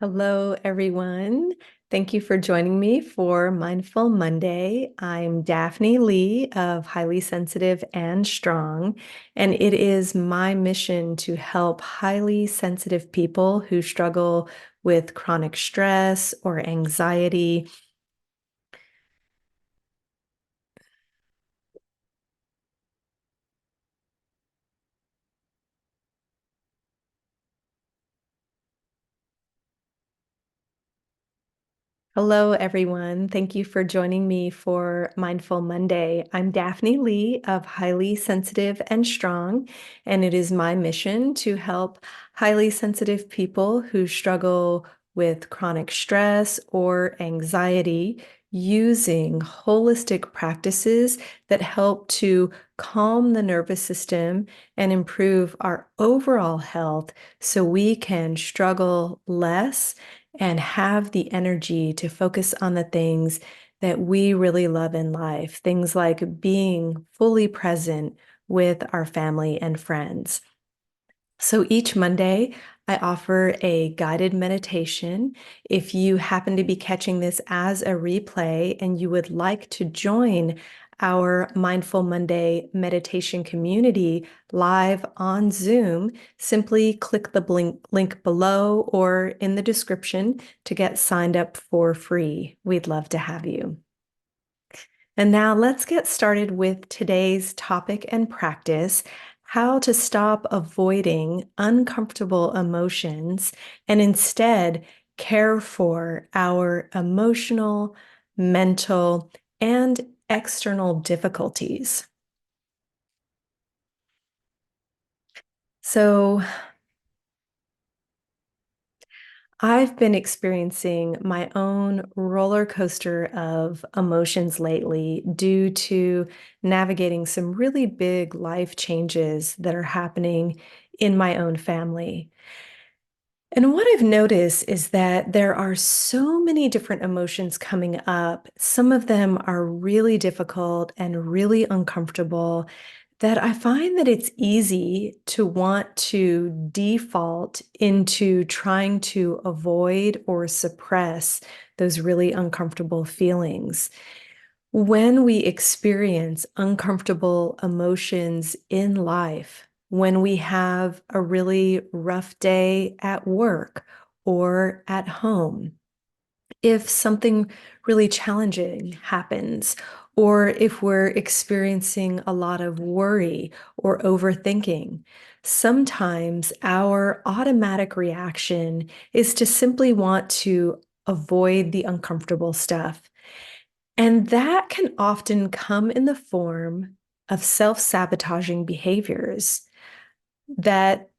Hello, everyone. Thank you for joining me for Mindful Monday. I'm Daphne Lee of Highly Sensitive and Strong, and it is my mission to help highly sensitive people who struggle with chronic stress or anxiety. Hello, everyone. Thank you for joining me for Mindful Monday. I'm Daphne Lee of Highly Sensitive and Strong, and it is my mission to help highly sensitive people who struggle with chronic stress or anxiety using holistic practices that help to calm the nervous system and improve our overall health so we can struggle less and have the energy to focus on the things that we really love in life, things like being fully present with our family and friends. So each Monday, I offer a guided meditation. If you happen to be catching this as a replay and you would like to join our Mindful Monday meditation community live on Zoom, simply click the link below or in the description to get signed up for free. We'd love to have you. And now let's get started with today's topic and practice: how to stop avoiding uncomfortable emotions and instead care for our emotional, mental, and external difficulties. So, I've been experiencing my own roller coaster of emotions lately due to navigating some really big life changes that are happening in my own family. And what I've noticed is that there are so many different emotions coming up. Some of them are really difficult and really uncomfortable that I find that it's easy to want to default into trying to avoid or suppress those really uncomfortable feelings. When we experience uncomfortable emotions in life, when we have a really rough day at work or at home, if something really challenging happens, or if we're experiencing a lot of worry or overthinking, sometimes our automatic reaction is to simply want to avoid the uncomfortable stuff. And that can often come in the form of self-sabotaging behaviors that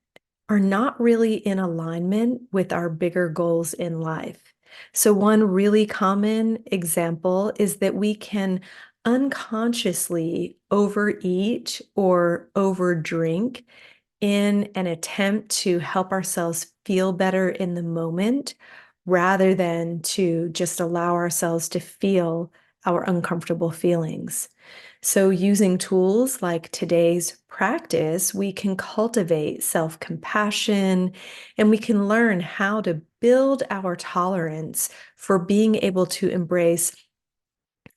are not really in alignment with our bigger goals in life. So, one really common example is that we can unconsciously overeat or overdrink in an attempt to help ourselves feel better in the moment rather than to just allow ourselves to feel our uncomfortable feelings. So, using tools like today's practice, we can cultivate self compassion and we can learn how to build our tolerance for being able to embrace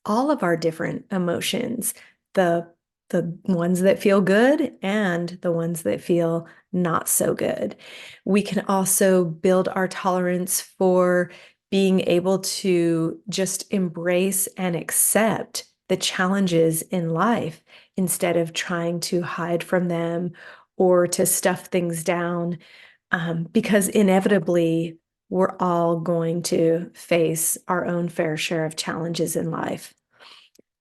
all of our different emotions, the the ones that feel good and the ones that feel not so good. We can also build our tolerance for being able to just embrace and accept the challenges in life instead of trying to hide from them or to stuff things down, because inevitably we're all going to face our own fair share of challenges in life.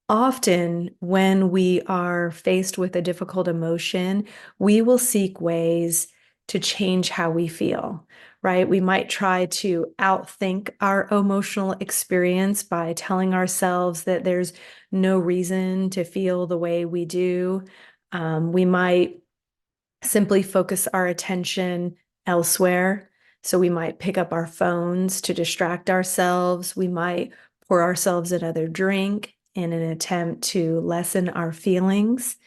Often, when we are faced with a difficult emotion, we will seek ways to change how we feel, right? We might try to outthink our emotional experience by telling ourselves that there's no reason to feel the way we do. We might simply focus our attention elsewhere. So we might pick up our phones to distract ourselves. We might pour ourselves another drink in an attempt to lessen our feelings.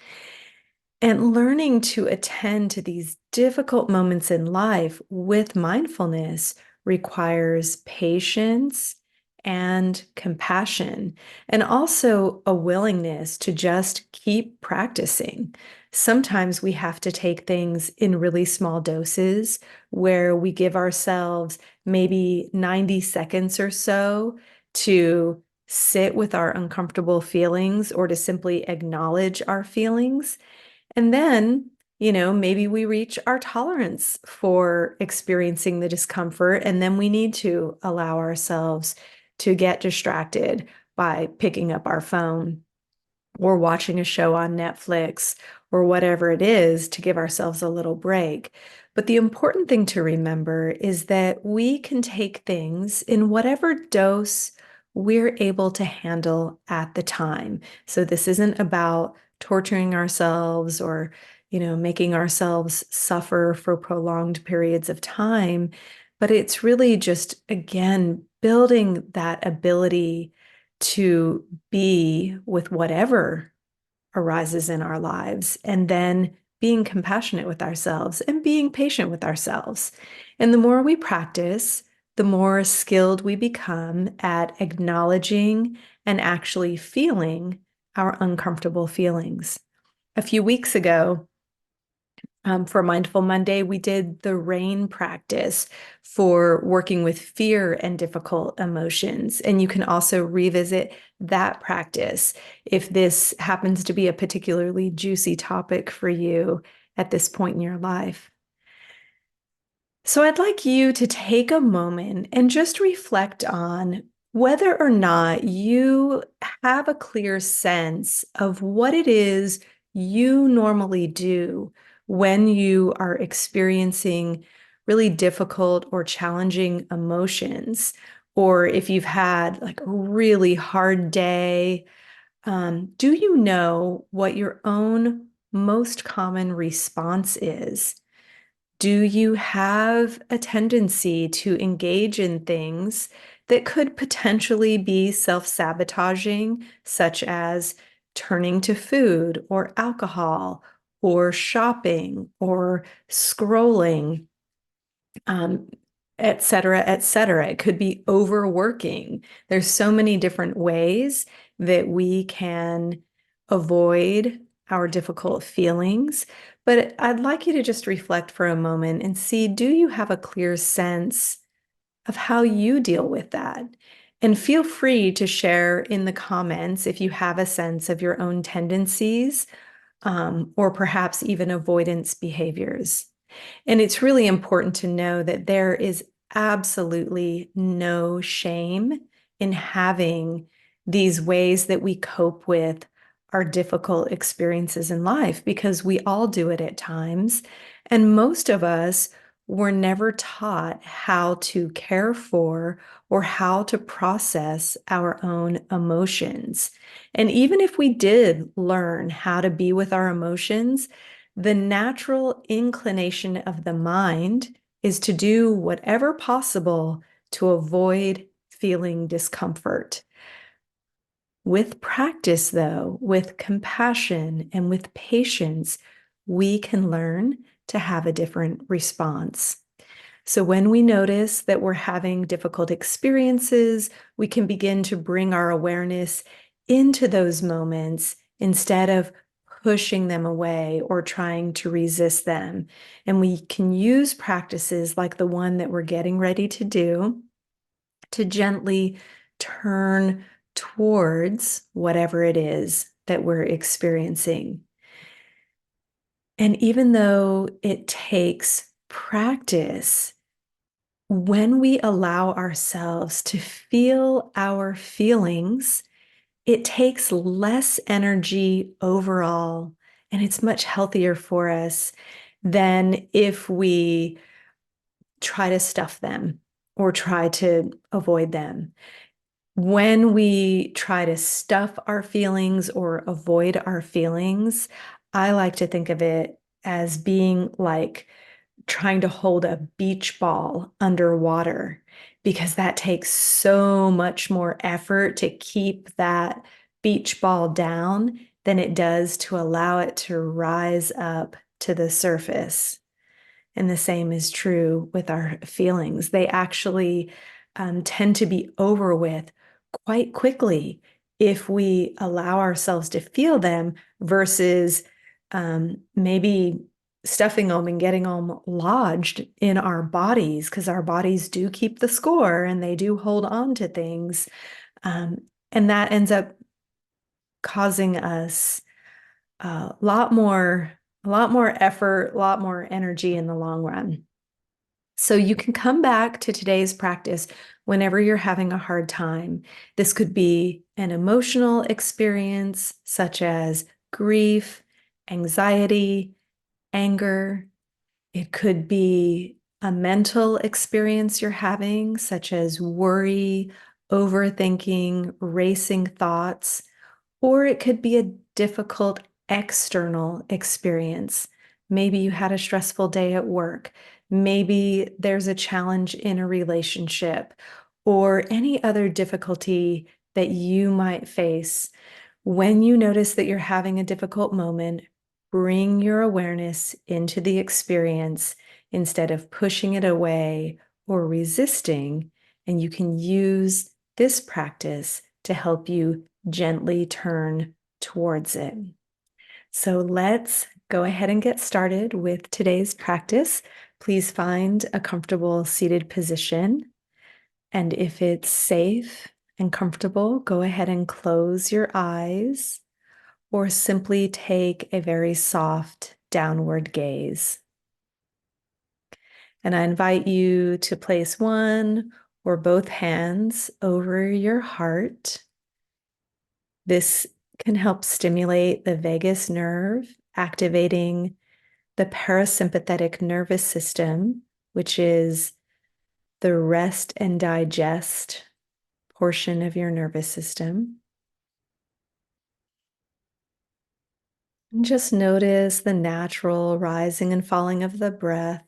And learning to attend to these difficult moments in life with mindfulness requires patience and compassion, and also a willingness to just keep practicing. Sometimes we have to take things in really small doses where we give ourselves maybe 90 seconds or so to sit with our uncomfortable feelings or to simply acknowledge our feelings. And then, maybe we reach our tolerance for experiencing the discomfort, and then we need to allow ourselves to get distracted by picking up our phone or watching a show on Netflix or whatever it is to give ourselves a little break. But the important thing to remember is that we can take things in whatever dose we're able to handle at the time. So this isn't about torturing ourselves or, making ourselves suffer for prolonged periods of time, but it's really just, again, building that ability to be with whatever arises in our lives, and then being compassionate with ourselves and being patient with ourselves. And the more we practice, the more skilled we become at acknowledging and actually feeling our uncomfortable feelings. A few weeks ago, for Mindful Monday, we did the RAIN practice for working with fear and difficult emotions. And you can also revisit that practice if this happens to be a particularly juicy topic for you at this point in your life. So I'd like you to take a moment and just reflect on whether or not you have a clear sense of what it is you normally do when you are experiencing really difficult or challenging emotions, or if you've had like a really hard day. Do you know what your own most common response is? Do you have a tendency to engage in things that could potentially be self-sabotaging, such as turning to food or alcohol or shopping or scrolling, um, et cetera, et cetera? It could be overworking. There's so many different ways that we can avoid our difficult feelings. But I'd like you to just reflect for a moment and see, do you have a clear sense of how you deal with that? And feel free to share in the comments if you have a sense of your own tendencies, or perhaps even avoidance behaviors. And it's really important to know that there is absolutely no shame in having these ways that we cope with our difficult experiences in life, because we all do it at times. And most of us were never taught how to care for or how to process our own emotions. And even if we did learn how to be with our emotions, the natural inclination of the mind is to do whatever possible to avoid feeling discomfort. With practice, though, with compassion and with patience, we can learn to have a different response. So when we notice that we're having difficult experiences, we can begin to bring our awareness into those moments instead of pushing them away or trying to resist them. And we can use practices like the one that we're getting ready to do to gently turn towards whatever it is that we're experiencing. And even though it takes practice, when we allow ourselves to feel our feelings, it takes less energy overall, and it's much healthier for us than if we try to stuff them or try to avoid them. When we try to stuff our feelings or avoid our feelings, I like to think of it as being like trying to hold a beach ball underwater, because that takes so much more effort to keep that beach ball down than it does to allow it to rise up to the surface. And the same is true with our feelings. They actually tend to be over with quite quickly if we allow ourselves to feel them versus maybe stuffing them and getting them lodged in our bodies, because our bodies do keep the score and they do hold on to things. Um, and that ends up causing us a lot more effort, a lot more energy in the long run. So you can come back to today's practice whenever you're having a hard time. This could be an emotional experience such as grief, anxiety, anger. It could be a mental experience you're having, such as worry, overthinking, racing thoughts. Or it could be a difficult external experience. Maybe you had a stressful day at work. Maybe there's a challenge in a relationship or any other difficulty that you might face. When you notice that you're having a difficult moment, bring your awareness into the experience instead of pushing it away or resisting. And you can use this practice to help you gently turn towards it. So let's go ahead and get started with today's practice. Please find a comfortable seated position. And if it's safe and comfortable, go ahead and close your eyes or simply take a very soft downward gaze. And I invite you to place one or both hands over your heart. This can help stimulate the vagus nerve, activating the parasympathetic nervous system, which is the rest and digest portion of your nervous system. And just notice the natural rising and falling of the breath.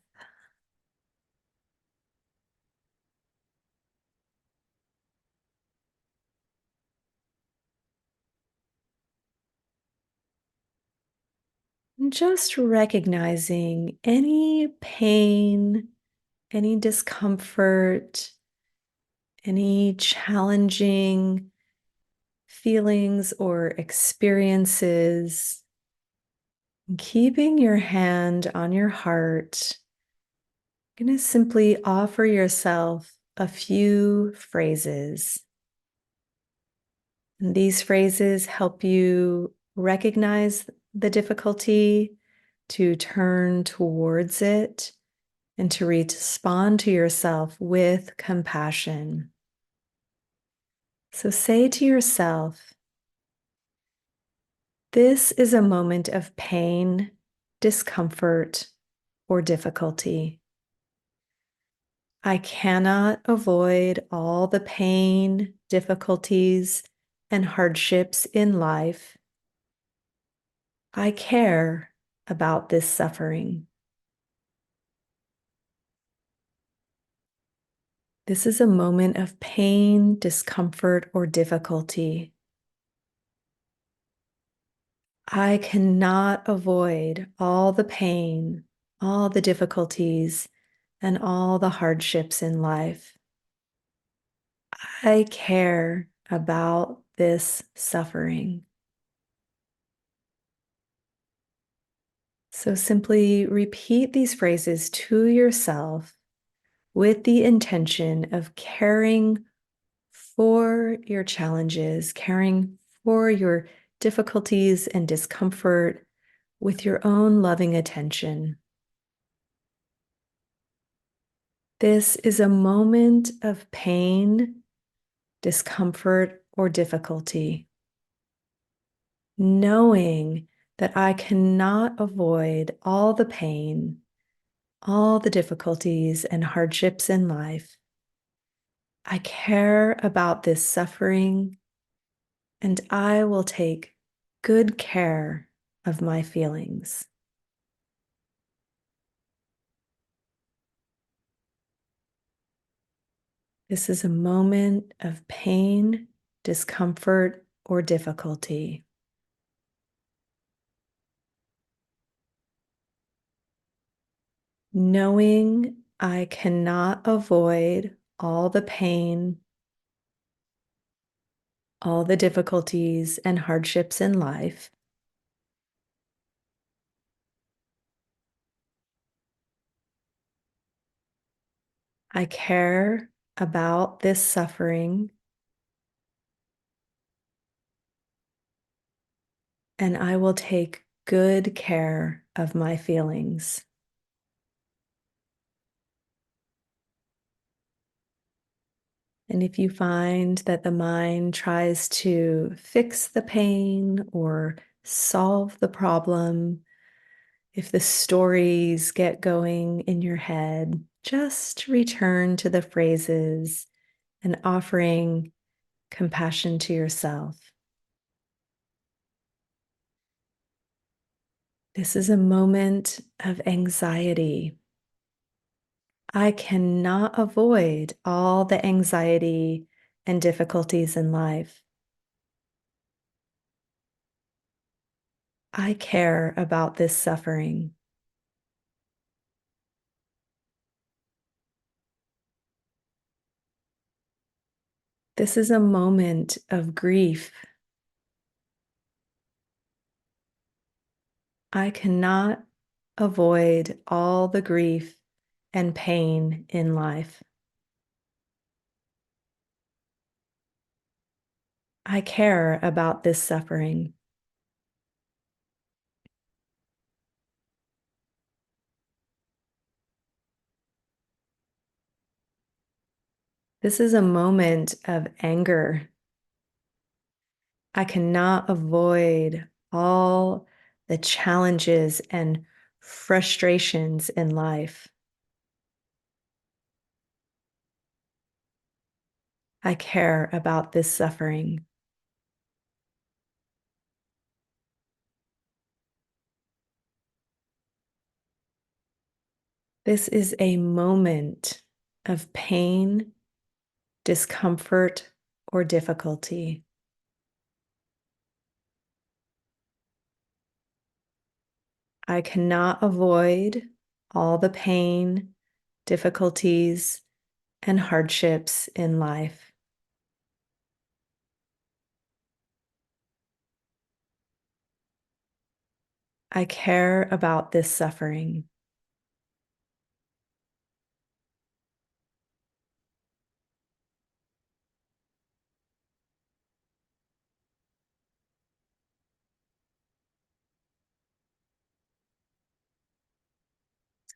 And just recognizing any pain, any discomfort, any challenging feelings or experiences. Keeping your hand on your heart, you're going to simply offer yourself a few phrases. And these phrases help you recognize the difficulty, to turn towards it, and to respond to yourself with compassion. So say to yourself, this is a moment of pain, discomfort, or difficulty. I cannot avoid all the pain, difficulties, and hardships in life. I care about this suffering. This is a moment of pain, discomfort, or difficulty. I cannot avoid all the pain, all the difficulties, and all the hardships in life. I care about this suffering. So simply repeat these phrases to yourself with the intention of caring for your challenges, caring for your difficulties and discomfort with your own loving attention. This is a moment of pain, discomfort, or difficulty. Knowing that I cannot avoid all the pain, all the difficulties and hardships in life. I care about this suffering, and I will take good care of my feelings. This is a moment of pain, discomfort, or difficulty. knowing I cannot avoid all the pain, all the difficulties and hardships in life. I care about this suffering, and I will take good care of my feelings. And if you find that the mind tries to fix the pain or solve the problem, if the stories get going in your head, just return to the phrases and offering compassion to yourself. This is a moment of anxiety. I cannot avoid all the anxiety and difficulties in life. I care about this suffering. This is a moment of grief. I cannot avoid all the grief and pain in life. I care about this suffering. This is a moment of anger. I cannot avoid all the challenges and frustrations in life. I care about this suffering. This is a moment of pain, discomfort, or difficulty. I cannot avoid all the pain, difficulties, and hardships in life. I care about this suffering.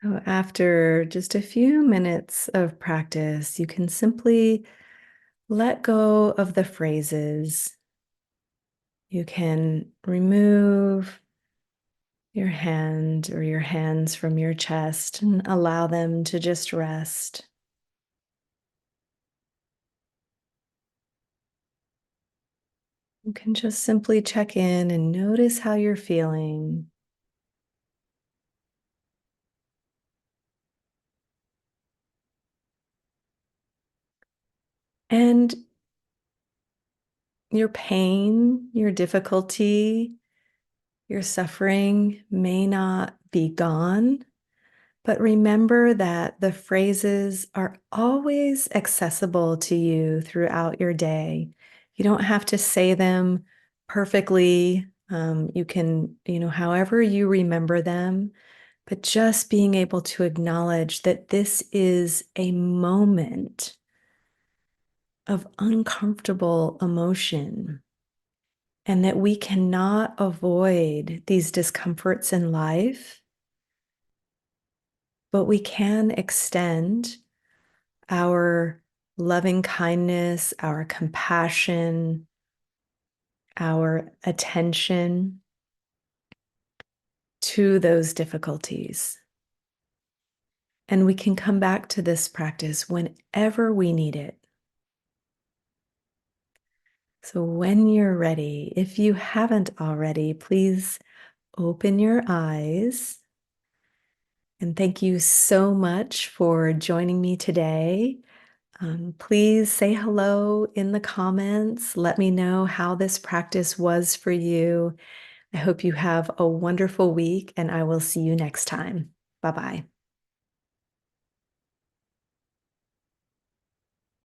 So, after just a few minutes of practice, you can simply let go of the phrases. You can remove your hand or your hands from your chest and allow them to just rest. You can just simply check in and notice how you're feeling. And your pain, your difficulty, your suffering may not be gone, but remember that the phrases are always accessible to you throughout your day. You don't have to say them perfectly. You can, however you remember them, but just being able to acknowledge that this is a moment of uncomfortable emotion and that we cannot avoid these discomforts in life, but we can extend our loving kindness, our compassion, our attention to those difficulties. And we can come back to this practice whenever we need it. So, when you're ready, if you haven't already, please open your eyes. And thank you so much for joining me today. Please say hello in the comments. Let me know how this practice was for you. I hope you have a wonderful week, and I will see you next time. Bye bye.